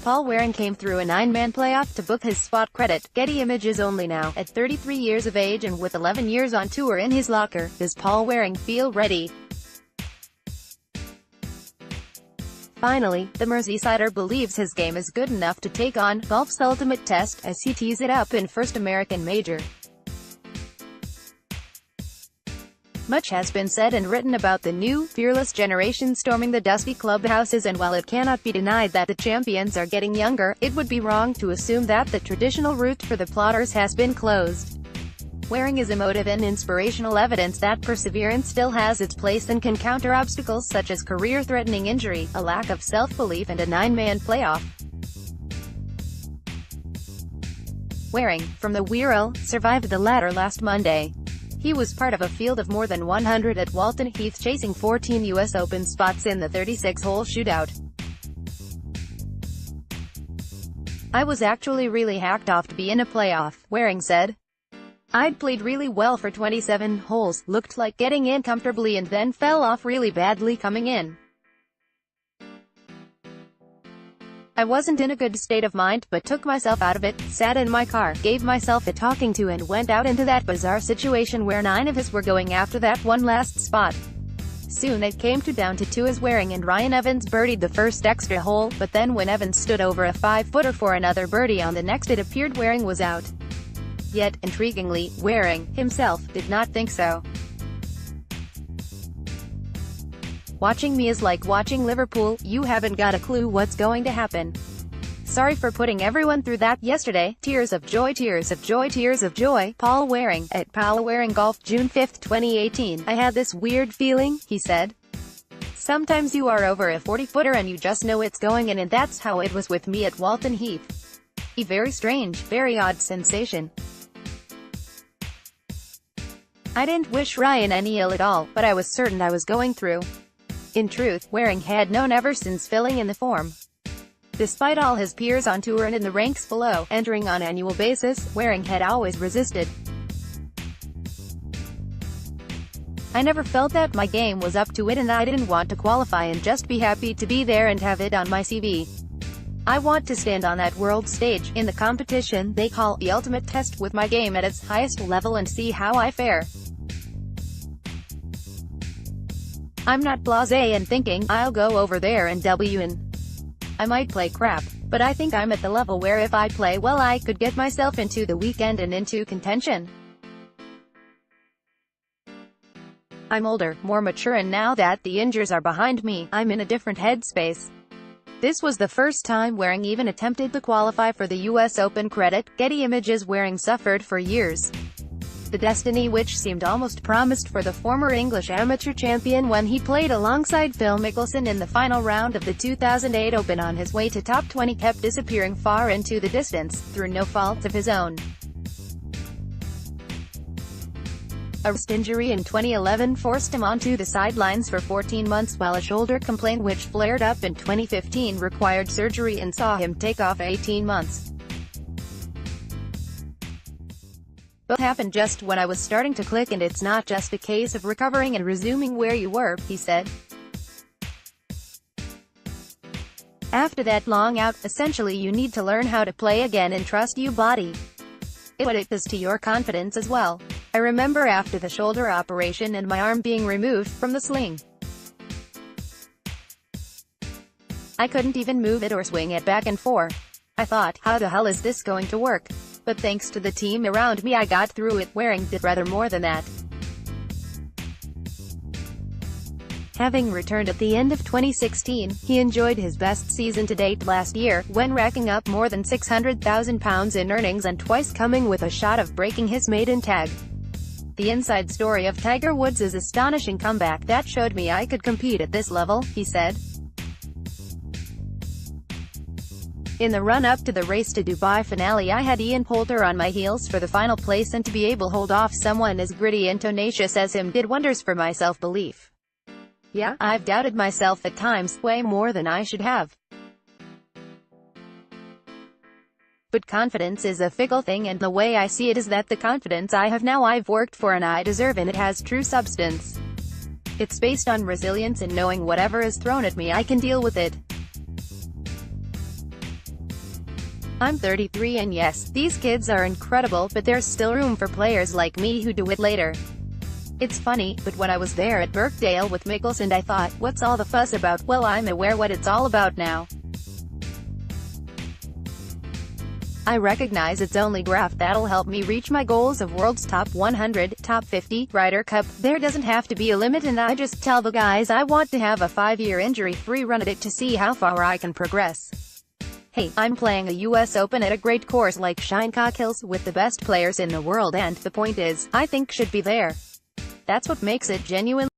Paul Waring came through a 9-man playoff to book his spot. Credit, Getty Images Only. Now, at 33 years of age and with 11 years on tour in his locker, does Paul Waring feel ready? Finally, the Merseysider believes his game is good enough to take on golf's ultimate test, as he tees it up in first American major. Much has been said and written about the new, fearless generation storming the dusty clubhouses, and while it cannot be denied that the champions are getting younger, it would be wrong to assume that the traditional route for the plotters has been closed. Waring is emotive and inspirational evidence that perseverance still has its place and can counter obstacles such as career-threatening injury, a lack of self-belief and a 9-man playoff. Waring, from the Wirral, survived the ladder last Monday. He was part of a field of more than 100 at Walton Heath, chasing 14 U.S. Open spots in the 36-hole shootout. "I was actually really hacked off to be in a playoff," Waring said. "I'd played really well for 27 holes, looked like getting in comfortably, and then fell off really badly coming in. I wasn't in a good state of mind, but took myself out of it, sat in my car, gave myself a talking to, and went out into that bizarre situation where 9 of us were going after that one last spot. Soon it came down to 2 as Waring and Ryan Evans birdied the first extra hole, but then when Evans stood over a 5-footer for another birdie on the next, it appeared Waring was out. Yet, intriguingly, Waring, himself, did not think so. Watching me is like watching Liverpool, you haven't got a clue what's going to happen. Sorry for putting everyone through that yesterday. Tears of joy, tears of joy, tears of joy." Paul Waring, at Paul Waring Golf, June 5, 2018. "I had this weird feeling," he said. "Sometimes you are over a 40-footer and you just know it's going in, and that's how it was with me at Walton Heath. A very strange, very odd sensation. I didn't wish Ryan any ill at all, but I was certain I was going through." In truth, Waring had known ever since filling in the form. Despite all his peers on tour and in the ranks below, entering on annual basis, Waring had always resisted. "I never felt that my game was up to it, and I didn't want to qualify and just be happy to be there and have it on my CV. I want to stand on that world stage, in the competition they call the ultimate test, with my game at its highest level and see how I fare. I'm not blasé and thinking, I'll go over there and win. I might play crap, but I think I'm at the level where if I play well I could get myself into the weekend and into contention. I'm older, more mature, and now that the injuries are behind me, I'm in a different headspace." This was the first time Waring even attempted to qualify for the U.S. Open. Credit, Getty Images. Waring suffered for years the destiny which seemed almost promised for the former English amateur champion when he played alongside Phil Mickelson in the final round of the 2008 Open. On his way to top 20, kept disappearing far into the distance, through no fault of his own. A wrist injury in 2011 forced him onto the sidelines for 14 months, while a shoulder complaint which flared up in 2015 required surgery and saw him take off 18 months. "Both happened just when I was starting to click, and it's not just a case of recovering and resuming where you were," he said. "After that long out, essentially you need to learn how to play again and trust your body. What it does to your confidence as well. I remember after the shoulder operation and my arm being removed from the sling, I couldn't even move it or swing it back and forth. I thought, how the hell is this going to work? But thanks to the team around me I got through it." Waring did rather more than that. Having returned at the end of 2016, he enjoyed his best season to date last year, when racking up more than £600,000 in earnings and twice coming with a shot of breaking his maiden tag. "The inside story of Tiger Woods' astonishing comeback that showed me I could compete at this level," he said. "In the run-up to the Race to Dubai finale I had Ian Poulter on my heels for the final place, and to be able to hold off someone as gritty and tenacious as him did wonders for my self-belief. Yeah, I've doubted myself at times, way more than I should have. But confidence is a fickle thing, and the way I see it is that the confidence I have now I've worked for and I deserve, and it has true substance. It's based on resilience and knowing whatever is thrown at me I can deal with it. I'm 33 and yes, these kids are incredible, but there's still room for players like me who do it later. It's funny, but when I was there at Birkdale with Mickelson I thought, what's all the fuss about? Well, I'm aware what it's all about now. I recognize it's only graft that'll help me reach my goals of world's top 100, top 50, Ryder Cup. There doesn't have to be a limit and I just tell the guys I want to have a 5-year injury-free run at it to see how far I can progress. Hey, I'm playing a US Open at a great course like Shinnecock Hills with the best players in the world and, the point is, I think should be there. That's what makes it genuine.